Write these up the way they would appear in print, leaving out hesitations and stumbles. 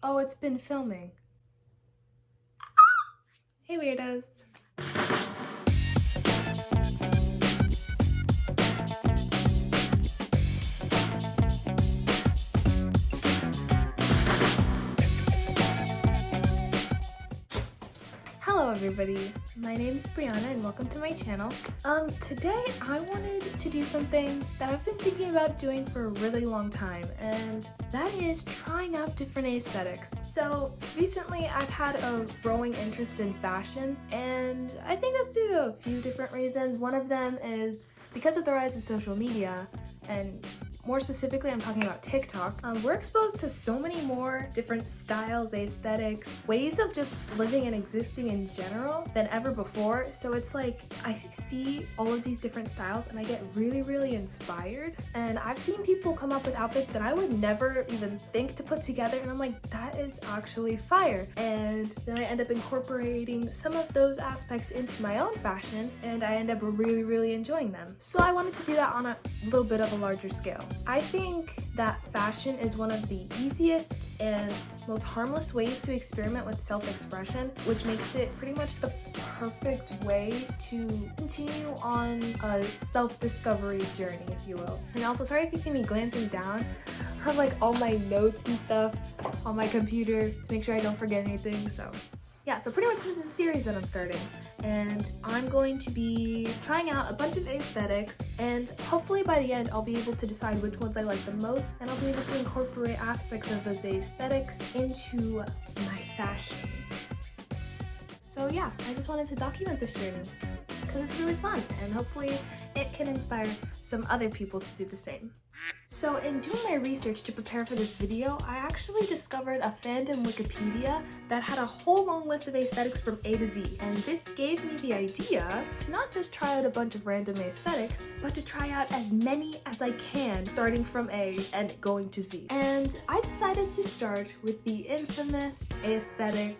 Oh, it's been filming. Hey weirdos. Hello everybody, my name is Brianna and welcome to my channel. Today I wanted to do something that I've been thinking about doing for a really long time, and that is trying out different aesthetics. So recently I've had a growing interest in fashion, and I think that's due to a few different reasons. One of them is because of the rise of social media, and more specifically, I'm talking about TikTok. We're exposed to so many more different styles, aesthetics, ways of just living and existing in general than ever before. So it's like I see all of these different styles and I get really inspired. And I've seen people come up with outfits that I would never even think to put together, and I'm like, that is actually fire. And then I end up incorporating some of those aspects into my own fashion, and I end up really enjoying them. So I wanted to do that on a little bit of a larger scale. I think that fashion is one of the easiest and most harmless ways to experiment with self-expression, which makes it pretty much the perfect way to continue on a self-discovery journey, if you will. And also, sorry if you see me glancing down, I have like all my notes and stuff on my computer to make sure I don't forget anything, so yeah, so pretty much this is a series that I'm starting, and I'm going to be trying out a bunch of aesthetics, and hopefully by the end I'll be able to decide which ones I like the most, and I'll be able to incorporate aspects of those aesthetics into my fashion. So yeah, I just wanted to document this journey because it's really fun, and hopefully it can inspire some other people to do the same. So in doing my research to prepare for this video, I actually discovered a fandom Wikipedia that had a whole long list of aesthetics from A to Z, and this gave me the idea to not just try out a bunch of random aesthetics, but to try out as many as I can, starting from A and going to Z. And I decided to start with the infamous aesthetic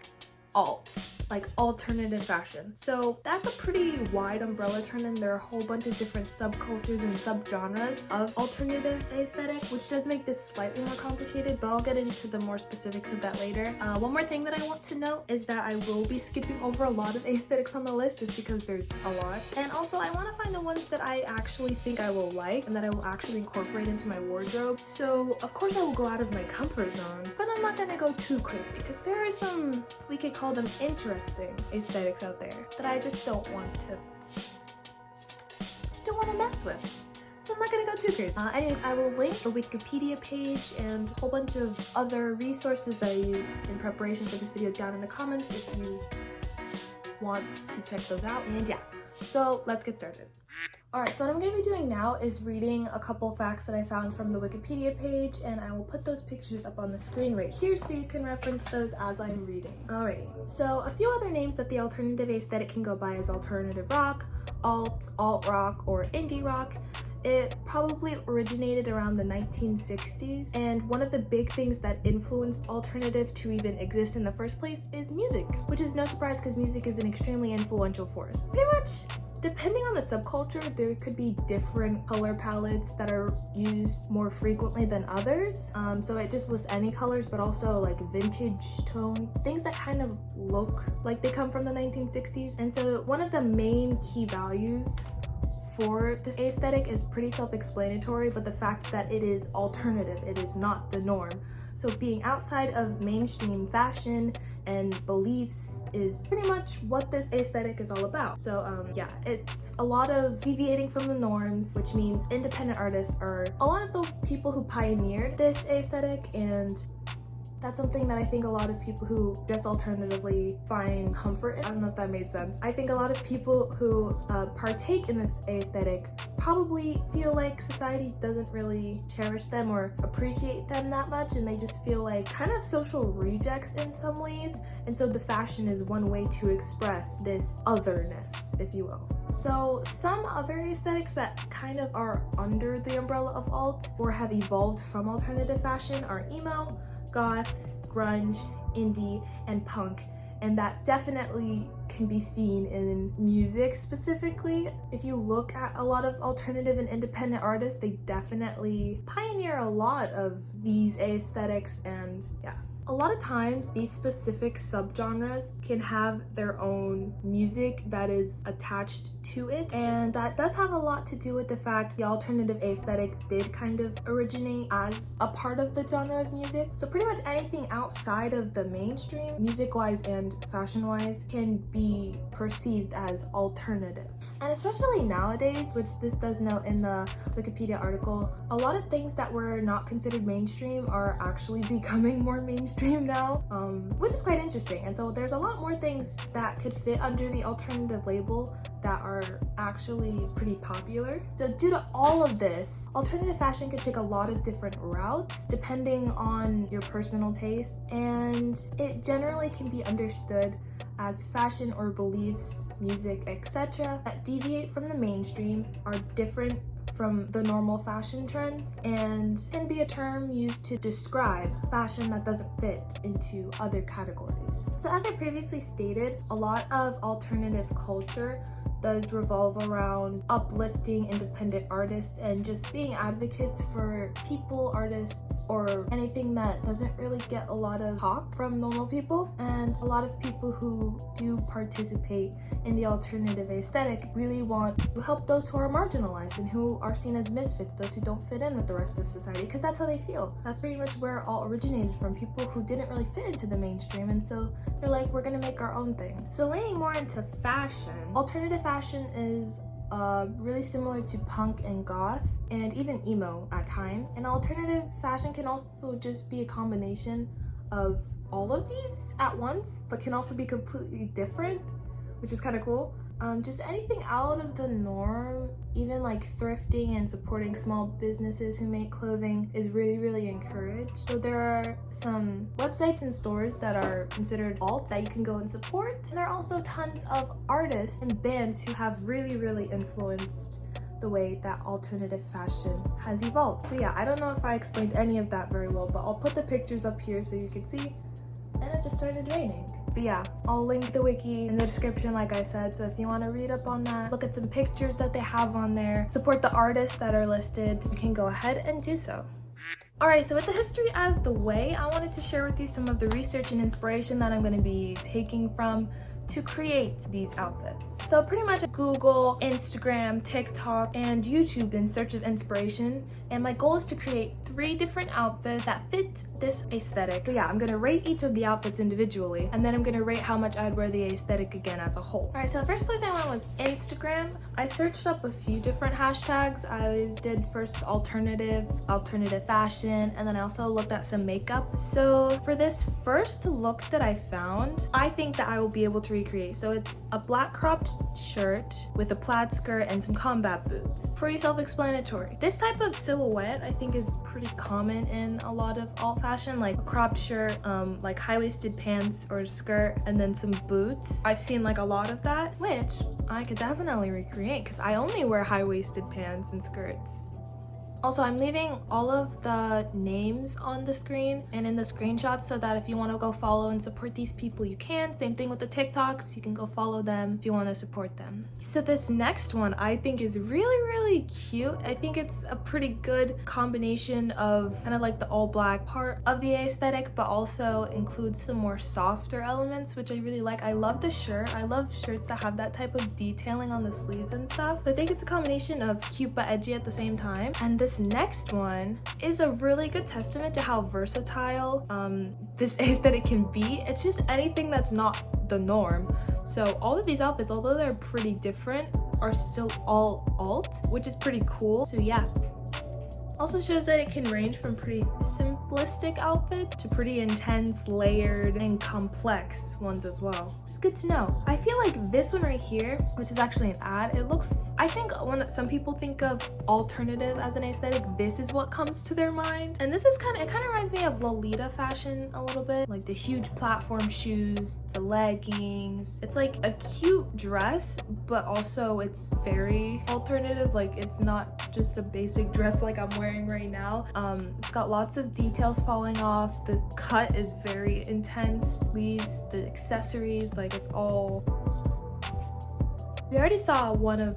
alt, like alternative fashion. So that's a pretty wide umbrella term, and there are a whole bunch of different subcultures and subgenres of alternative aesthetic, which does make this slightly more complicated, but I'll get into the more specifics of that later. One more thing that I want to note is that I will be skipping over a lot of aesthetics on the list just because there's a lot. And also I want to find the ones that I actually think I will like and that I will actually incorporate into my wardrobe. So of course I will go out of my comfort zone, but I'm not gonna go too crazy because there are some, we could call them interesting aesthetics out there that I just don't want to mess with. So I'm not gonna go too crazy. Anyways, I will link the Wikipedia page and a whole bunch of other resources that I used in preparation for this video down in the comments if you want to check those out. And yeah, so let's get started. Alright, so what I'm going to be doing now is reading a couple facts that I found from the Wikipedia page, and I will put those pictures up on the screen right here so you can reference those as I'm reading. Alrighty, so a few other names that the alternative aesthetic can go by is alternative rock, alt rock, or indie rock. It probably originated around the 1960s, and one of the big things that influenced alternative to even exist in the first place is music, which is no surprise because music is an extremely influential force. Pretty much, depending on the subculture, there could be different color palettes that are used more frequently than others. So it just lists any colors, but also like vintage tone, things that kind of look like they come from the 1960s. And so one of the main key values for this aesthetic is pretty self-explanatory, but the fact that it is alternative, it is not the norm. So being outside of mainstream fashion and beliefs is pretty much what this aesthetic is all about. So yeah, it's a lot of deviating from the norms, which means independent artists are a lot of the people who pioneered this aesthetic, and that's something that I think a lot of people who dress alternatively find comfort in. I don't know if that made sense. I think a lot of people who partake in this aesthetic probably feel like society doesn't really cherish them or appreciate them that much, and they just feel like kind of social rejects in some ways. And so the fashion is one way to express this otherness, if you will. So some other aesthetics that kind of are under the umbrella of alt or have evolved from alternative fashion are emo, goth, grunge, indie, and punk, and that definitely can be seen in music specifically. If you look at a lot of alternative and independent artists, they definitely pioneer a lot of these aesthetics, and yeah. A lot of times these specific subgenres can have their own music that is attached to it, and that does have a lot to do with the fact the alternative aesthetic did kind of originate as a part of the genre of music. So pretty much anything outside of the mainstream, music-wise and fashion-wise, can be perceived as alternative. And especially nowadays, which this does note in the Wikipedia article, a lot of things that were not considered mainstream are actually becoming more mainstream now, which is quite interesting. And so there's a lot more things that could fit under the alternative label that are actually pretty popular. So due to all of this, alternative fashion could take a lot of different routes depending on your personal taste, and it generally can be understood as fashion or beliefs, music, etc. that deviate from the mainstream, are different from the normal fashion trends, and can be a term used to describe fashion that doesn't fit into other categories. So as I previously stated, a lot of alternative culture does revolve around uplifting independent artists and just being advocates for people, artists, or anything that doesn't really get a lot of talk from normal people. And a lot of people who do participate in the alternative aesthetic really want to help those who are marginalized and who are seen as misfits, those who don't fit in with the rest of society, because that's how they feel. That's pretty much where it all originated from, people who didn't really fit into the mainstream, and so they're like, we're gonna make our own thing. So leaning more into fashion, alternative fashion is really similar to punk and goth, and even emo at times. And alternative fashion can also just be a combination of all of these at once, but can also be completely different, which is kind of cool. Just anything out of the norm, even like thrifting and supporting small businesses who make clothing is really encouraged. So there are some websites and stores that are considered alt that you can go and support. And there are also tons of artists and bands who have really influenced the way that alternative fashion has evolved. So yeah, I don't know if I explained any of that very well, but I'll put the pictures up here so you can see. And it just started raining. But yeah, I'll link the wiki in the description like I said, so if you want to read up on that, look at some pictures that they have on there, support the artists that are listed, you can go ahead and do so. Alright, so with the history out of the way, I wanted to share with you some of the research and inspiration that I'm going to be taking from to create these outfits. So pretty much Google, Instagram, TikTok, and YouTube in search of inspiration, and my goal is to create 3 different outfits that fit this aesthetic. So yeah, I'm gonna rate each of the outfits individually, and then I'm gonna rate how much I'd wear the aesthetic again as a whole. Alright, so the first place I went was Instagram. I searched up a few different hashtags. I did first alternative fashion, and then I also looked at some makeup. So for this first look that I found, I think that I will be able to recreate. So it's a black cropped shirt with a plaid skirt and some combat boots. Pretty self-explanatory. This type of silhouette I think is pretty common in a lot of alt fashion, like a cropped shirt, like high-waisted pants or skirt, and then some boots. I've seen like a lot of that, which I could definitely recreate because I only wear high-waisted pants and skirts. Also, I'm leaving all of the names on the screen and in the screenshots so that if you want to go follow and support these people, you can. Same thing with the TikToks, you can go follow them if you want to support them. So this next one I think is really cute. I think it's a pretty good combination of kind of like the all black part of the aesthetic, but also includes some more softer elements, which I really like. I love the shirt. I love shirts that have that type of detailing on the sleeves and stuff. So I think it's a combination of cute but edgy at the same time. And this next one is a really good testament to how versatile this aesthetic can be. It's just anything that's not the norm. So all of these outfits, although they're pretty different, are still all alt, which is pretty cool. So yeah. Also shows that it can range from pretty simplistic outfits to pretty intense, layered, and complex ones as well. It's good to know. I feel like this one right here, which is actually an ad, it looks, I think when some people think of alternative as an aesthetic, this is what comes to their mind. And this is it kind of reminds me of Lolita fashion a little bit, like the huge platform shoes, the leggings. It's like a cute dress, but also it's very alternative. Like it's not just a basic dress like I'm wearing right now. It's got lots of details falling off. The cut is very intense. Sleeves, the accessories, like it's all. We already saw one of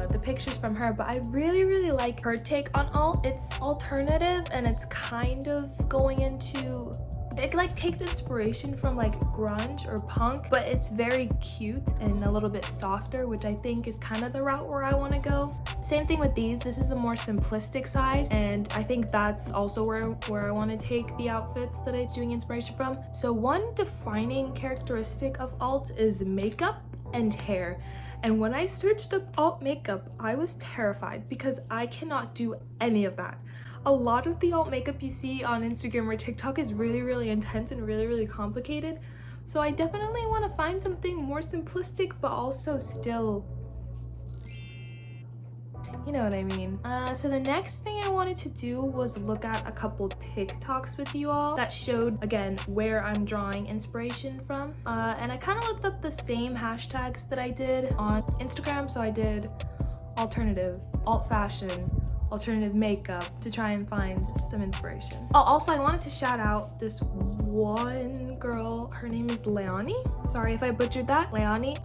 the pictures from her, but I really like her take on alt. It's alternative and it's kind of going into It like takes inspiration from like grunge or punk, but it's very cute and a little bit softer, which I think is kind of the route where I want to go. Same thing with these. This is a more simplistic side, and I think that's also where I want to take the outfits that I'm doing inspiration from. So one defining characteristic of alt is makeup and hair. And when I searched up alt makeup, I was terrified because I cannot do any of that. A lot of the alt makeup you see on Instagram or TikTok is really intense and really complicated. So I definitely want to find something more simplistic, but also still, you know what I mean. So the next thing I wanted to do was look at a couple TikToks with you all that showed, again, where I'm drawing inspiration from. And I kind of looked up the same hashtags that I did on Instagram. So I did alternative, alt fashion, alternative makeup to try and find some inspiration. Oh, also I wanted to shout out this one girl. Her name is Leonie. Sorry if I butchered that. Leonie.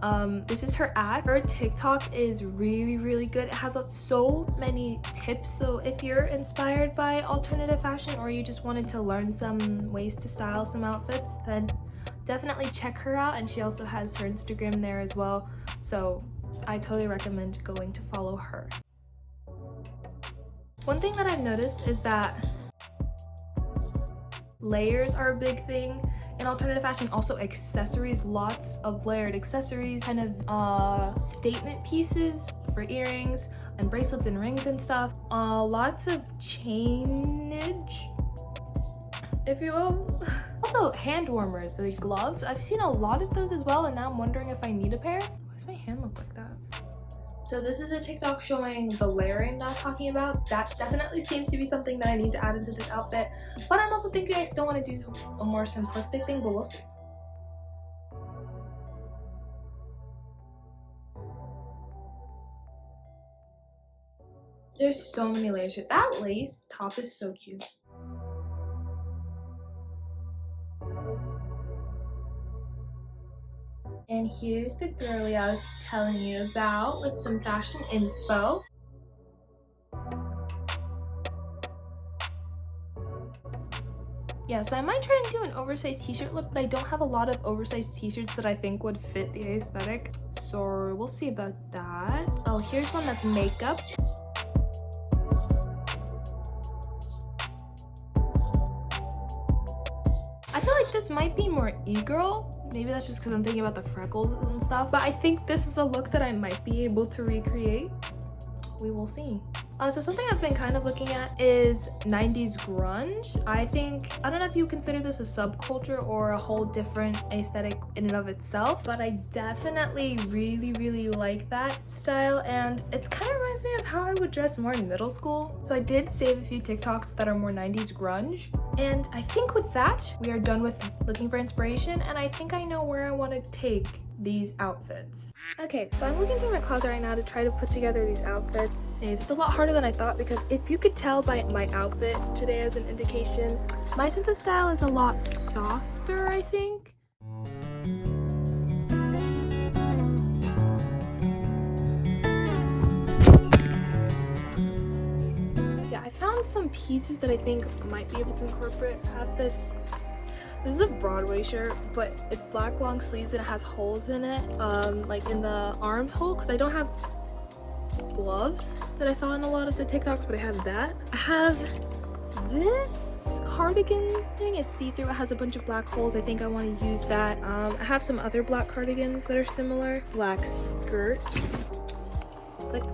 This is her ad. Her TikTok is really good. It has so many tips. So if you're inspired by alternative fashion or you just wanted to learn some ways to style some outfits, then definitely check her out. And she also has her Instagram there as well. So I totally recommend going to follow her. One thing that I've noticed is that layers are a big thing in alternative fashion. Also accessories, lots of layered accessories, kind of statement pieces for earrings and bracelets and rings and stuff. Lots of chainage, if you will. Also hand warmers, like gloves. I've seen a lot of those as well, and now I'm wondering if I need a pair. Why does my hand look like that? So this is a TikTok showing the layering that I was talking about. That definitely seems to be something that I need to add into this outfit. But I'm also thinking I still want to do a more simplistic thing, but we'll see. There's so many layers here. That lace top is so cute. And here's the girlie I was telling you about with some fashion inspo. Yeah, so I might try and do an oversized t-shirt look, but I don't have a lot of oversized t-shirts that I think would fit the aesthetic. So we'll see about that. Oh, here's one that's makeup. I feel like this might be more e-girl. Maybe that's just because I'm thinking about the freckles and stuff. But I think this is a look that I might be able to recreate. We will see. So something I've been kind of looking at is 90s grunge. I don't know if you consider this a subculture or a whole different aesthetic in and of itself, but I definitely really like that style, and it kind of reminds me of how I would dress more in middle school. So I did save a few TikToks that are more 90s grunge, and I think with that, we are done with looking for inspiration, and I think I know where I want to take these outfits. Okay, so I'm looking through my closet right now to try to put together these outfits. Anyways, it's a lot harder than I thought because if you could tell by my outfit today as an indication, my sense of style is a lot softer, I think. So yeah, I found some pieces that I think might be able to incorporate. I have this is a Broadway shirt, but it's black long sleeves and it has holes in it, like in the armhole, because I don't have gloves that I saw in a lot of the TikToks, but I have that. I have this cardigan thing. It's see-through. It has a bunch of black holes. I think I want to use that. I have some other black cardigans that are similar. Black skirt. It's like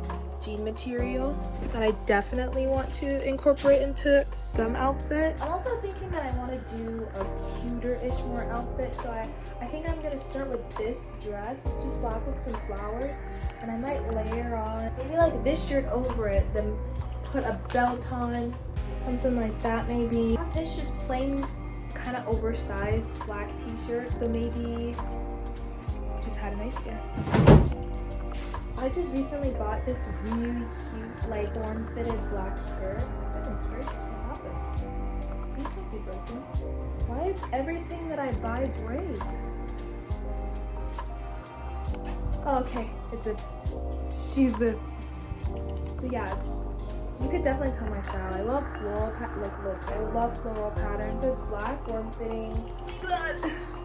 jean material that I definitely want to incorporate into some outfit. I'm also thinking that I want to do a cuter-ish more outfit, so I think I'm gonna start with this dress. It's just black with some flowers, and I might layer on maybe like this shirt over it, then put a belt on, something like that maybe. I have this just plain kind of oversized black t-shirt, so maybe I just had an idea. I just recently bought this really cute, like form-fitted black skirt. Goodness gracious, what happened? These can't be broken. Why is everything that I buy break? Oh, okay, it zips. She zips. So yeah, You could definitely tell my style. I love floral look, I love floral patterns. So it's black, form-fitting.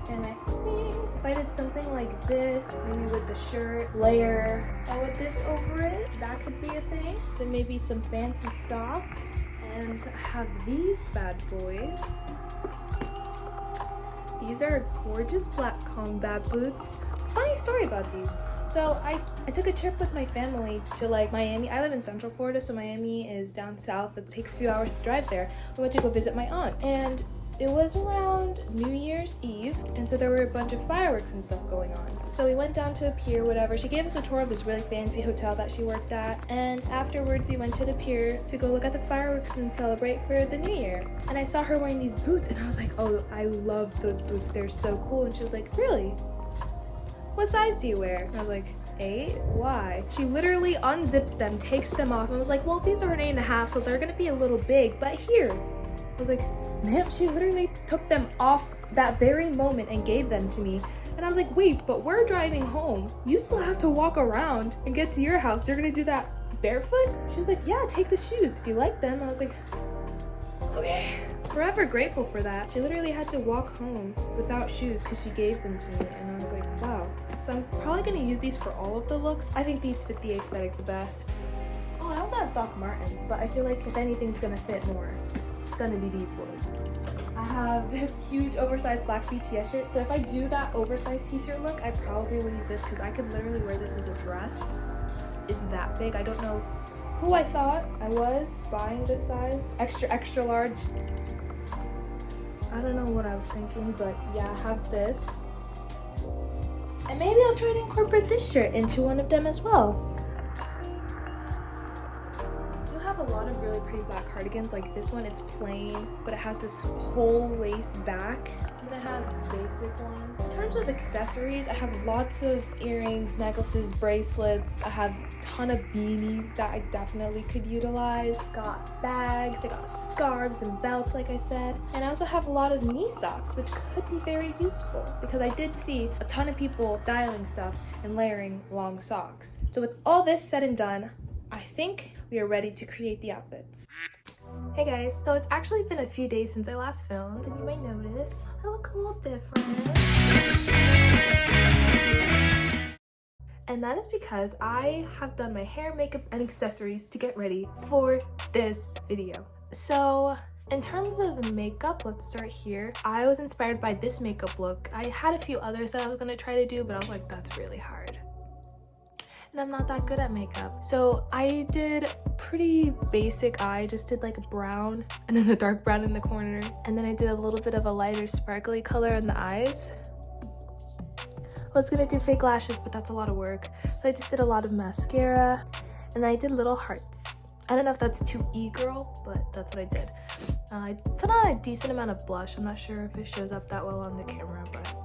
And I think if I did something like this, maybe with the shirt, layer with this over it, that could be a thing. Then maybe some fancy socks. And have these bad boys. These are gorgeous black combat boots. Funny story about these. So I took a trip with my family to like Miami. I live in Central Florida, so Miami is down south. It takes a few hours to drive there. We went to go visit my aunt, and it was around New Year's Eve, and so there were a bunch of fireworks and stuff going on. So we went down to a pier, whatever. She gave us a tour of this really fancy hotel that she worked at, and afterwards we went to the pier to go look at the fireworks and celebrate for the new year. And I saw her wearing these boots, and I was like, oh, I love those boots. They're so cool. And she was like, really? What size do you wear? And I was like, 8? Why? She literally unzips them, takes them off, and was like, well, these are an 8.5, so they're gonna be a little big, but here. I was like, ma'am, she literally took them off that very moment and gave them to me. And I was like, wait, but we're driving home. You still have to walk around and get to your house. You're gonna do that barefoot? She was like, yeah, take the shoes if you like them. I was like, okay. Forever grateful for that. She literally had to walk home without shoes because she gave them to me. And I was like, wow. So I'm probably gonna use these for all of the looks. I think these fit the aesthetic the best. Oh, I also have Doc Martens, but I feel like if anything's gonna fit more, it's gonna be these boys. I have this huge oversized black BTS shirt, so if I do that oversized t-shirt look, I probably will use this because I could literally wear this as a dress. It's that big. I don't know who I thought I was buying this size. Extra large. I don't know what I was thinking, but yeah, I have this. And maybe I'll try to incorporate this shirt into one of them as well. A lot of really pretty black cardigans. Like this one, it's plain, but it has this whole lace back. And then I have a basic one. In terms of accessories, I have lots of earrings, necklaces, bracelets. I have a ton of beanies that I definitely could utilize. Got bags, I got scarves and belts, like I said. And I also have a lot of knee socks, which could be very useful because I did see a ton of people styling stuff and layering long socks. So with all this said and done, I think we are ready to create the outfits. Hey guys, so it's actually been a few days since I last filmed, and you may notice I look a little different. And that is because I have done my hair, makeup, and accessories to get ready for this video. So in terms of makeup, let's start here. I was inspired by this makeup look. I had a few others that I was gonna try to do, but I was like, that's really hard. And I'm not that good at makeup. So I did pretty basic eye, just did like a brown and then the dark brown in the corner. And then I did a little bit of a lighter sparkly color in the eyes. I was gonna do fake lashes, but that's a lot of work. So I just did a lot of mascara and I did little hearts. I don't know if that's too e-girl, but that's what I did. I put on a decent amount of blush. I'm not sure if it shows up that well on the camera, but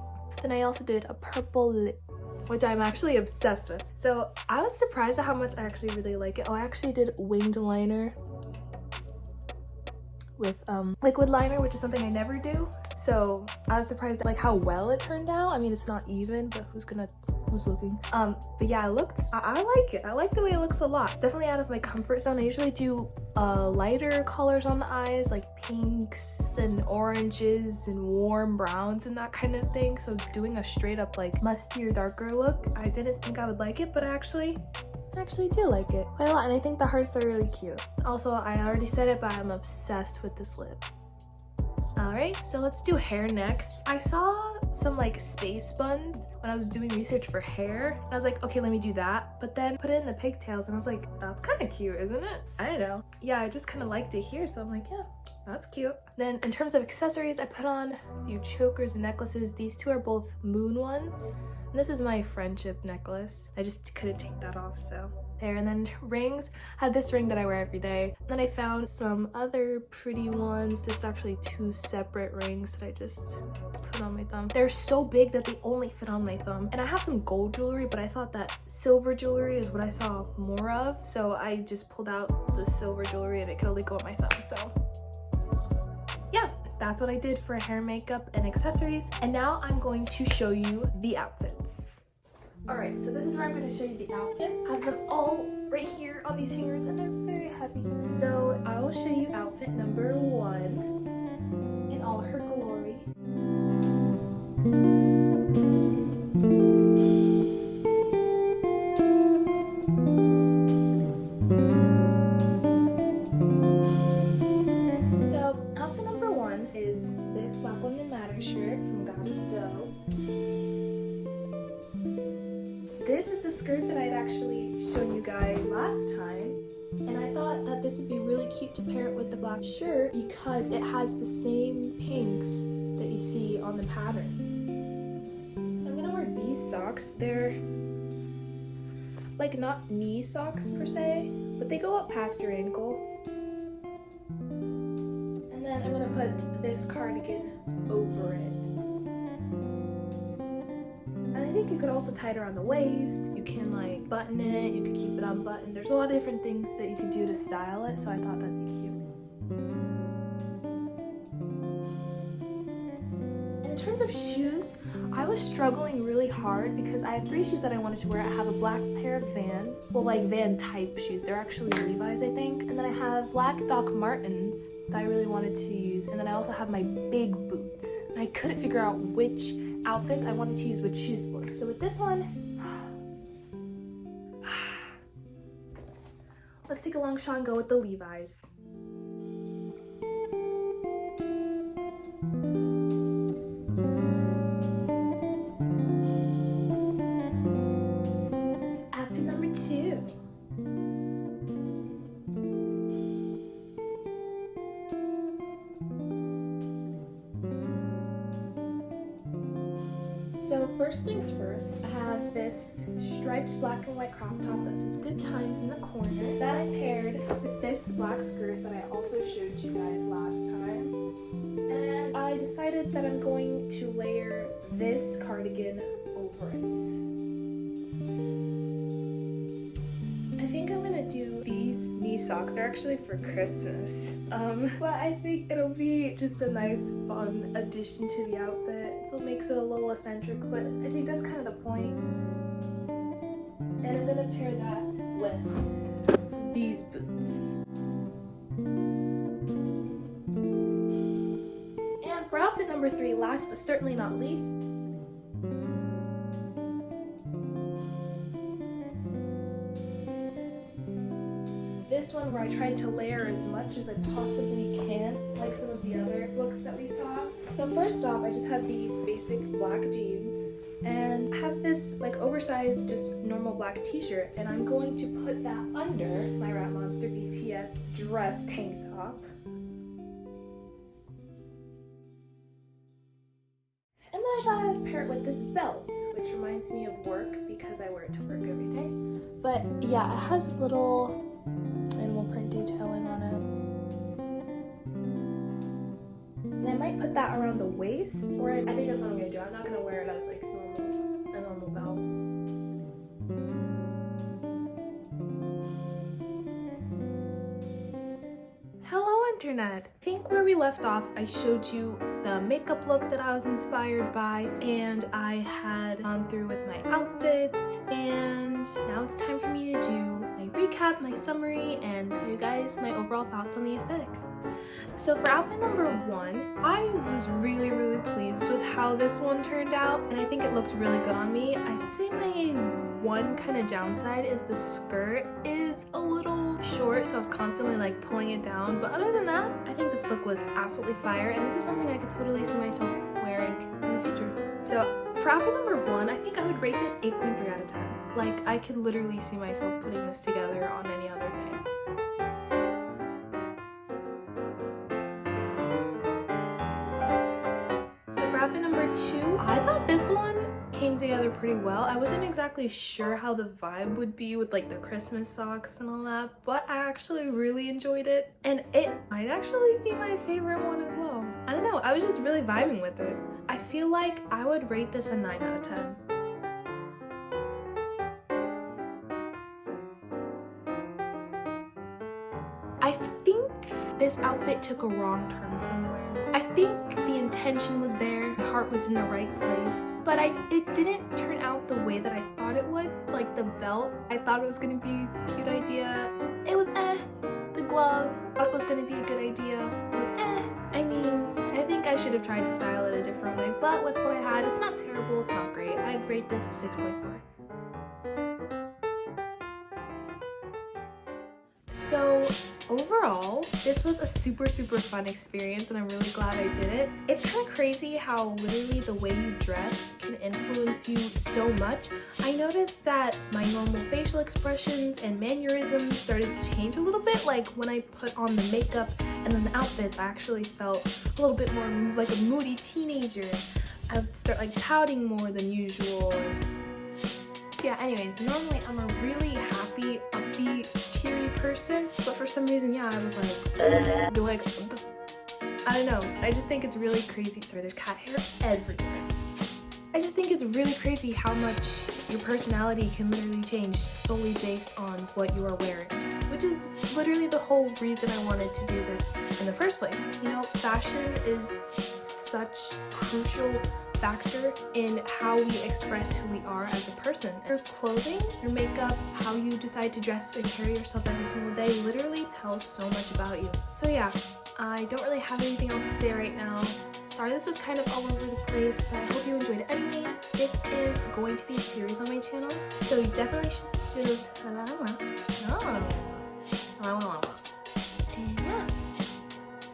then I also did a purple lip, which I'm actually obsessed with. So I was surprised at how much I actually really like it. Oh, I actually did winged liner with liquid liner, which is something I never do. So I was surprised at like how well it turned out. I mean, it's not even, but who's looking? But yeah, I like it. I like the way it looks a lot. It's definitely out of my comfort zone. I usually do lighter colors on the eyes, like pinks and oranges and warm browns and that kind of thing. So doing a straight up like mustier, darker look, I didn't think I would like it, but I actually do like it quite a lot, and I think the hearts are really cute. Also, I already said it, but I'm obsessed with this lip. Alright, so let's do hair next. I saw some like space buns when I was doing research for hair. I was like, okay, let me do that. But then put it in the pigtails and I was like, that's kind of cute, isn't it? I don't know. Yeah, I just kind of liked it here, so I'm like, yeah, that's cute. Then in terms of accessories, I put on a few chokers and necklaces. These two are both moon ones. And this is my friendship necklace. I just couldn't take that off, so there. And then rings, I have this ring that I wear every day. And then I found some other pretty ones. This is actually 2 separate rings that I just put on my thumb. They're so big that they only fit on my thumb. And I have some gold jewelry, but I thought that silver jewelry is what I saw more of. So I just pulled out the silver jewelry and it could only go on my thumb, so yeah. That's what I did for hair, makeup, and accessories. And now I'm going to show you the outfits. Alright, so this is where I'm going to show you the outfit. I have them all right here on these hangers and they're very heavy. So I will show you outfit number 1 in all her glory. So outfit number 1 is this Black Women Matter shirt from Goddess Dough. This is the skirt that I'd actually shown you guys last time, and I thought that this would be really cute to pair it with the black shirt because it has the same pinks that you see on the pattern. So I'm gonna wear these socks. They're like not knee socks per se, but they go up past your ankle. And then I'm gonna put this cardigan over it. I think you could also tie it around the waist. You can like button it, you could keep it unbuttoned. There's a lot of different things that you could do to style it, so I thought that'd be cute. And in terms of shoes, I was struggling really hard because I have 3 shoes that I wanted to wear. I have a black pair of Vans, well like Van type shoes. They're actually Levi's, I think. And then I have black Doc Martens that I really wanted to use. And then I also have my big boots. And I couldn't figure out which outfits I wanted to use which shoes for. So with this one, let's take a long shot and go with the Levi's. Outfit number 2. So first things first, I have this striped black and white crop top that says Good Times in the corner that I paired with this black skirt that I also showed you guys last time. And I decided that I'm going to layer this cardigan over it. I think I'm gonna do these knee socks. They're actually for Christmas. But I think it'll be just a nice fun addition to the outfit. So it makes it a little eccentric, but I think that's kind of the point. And I'm gonna pair that with these boots. And for outfit number 3, last but certainly not least, this one where I tried to layer as much as I possibly can, like some of the other looks that we saw. So first off, I just have these basic black jeans, and I have this like oversized, just normal black t-shirt, and I'm going to put that under my Rap Monster BTS dress tank top. And then I thought I would pair it with this belt, which reminds me of work because I wear it to work every day. But yeah, it has little animal print detailing on it. And I might put that around the waist, or I think that's what I'm gonna do. I'm not gonna wear it as like a normal belt. Hello internet! I think where we left off, I showed you the makeup look that I was inspired by, and I had gone through with my outfits, and now it's time for me to do my recap, my summary, and tell you guys my overall thoughts on the aesthetic. So for outfit number 1, I was really pleased with how this one turned out, and I think it looked really good on me. I'd say my one kind of downside is the skirt is a little short, so I was constantly like pulling it down, but other than that, I think this look was absolutely fire, and this is something I could totally see myself wearing in the future. So for outfit number 1, I think I would rate this 8.3 out of 10. Like, I could literally see myself putting this together on any other day. So for outfit number 2, I thought this one came together pretty well. I wasn't exactly sure how the vibe would be with like the Christmas socks and all that, but I actually really enjoyed it, and it might actually be my favorite one as well. I don't know, I was just really vibing with it. I feel like I would rate this a 9 out of 10. I think this outfit took a wrong turn somewhere. I think the intention was there, my heart was in the right place, but it didn't turn out the way that I thought it would. Like the belt, I thought it was gonna be a cute idea. It was The should have tried to style it a different way, but with what I had, it's not terrible, it's not great. I'd rate this a 6.4. So overall, this was a super fun experience and I'm really glad I did it. It's kind of crazy how literally the way you dress can influence you so much. I noticed that my normal facial expressions and mannerisms started to change a little bit. Like when I put on the makeup and then the outfits, I actually felt a little bit more like a moody teenager. I would start like pouting more than usual. Yeah, anyways, normally I'm a really happy, upbeat, cheery person, but for some reason, yeah, I was like, I don't know. I just think it's really crazy. Sorry, there's cat hair everywhere. I just think it's really crazy how much your personality can literally change solely based on what you are wearing, which is literally the whole reason I wanted to do this in the first place. You know, fashion is such crucial factor in how we express who we are as a person. Your clothing, your makeup, how you decide to dress and carry yourself every single day literally tells so much about you. So yeah, I don't really have anything else to say right now. Sorry this was kind of all over the place, but I hope you enjoyed it anyways. This is going to be a series on my channel, so you definitely should and yeah.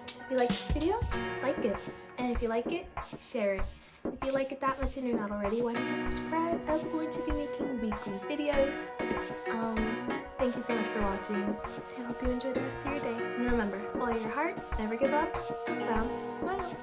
If you like this video, like it. And if you like it, share it. If you like it that much and you're not already, why don't you subscribe? I'm going to be making weekly videos. Thank you so much for watching. I hope you enjoy the rest of your day. And remember, follow your heart, never give up, smile.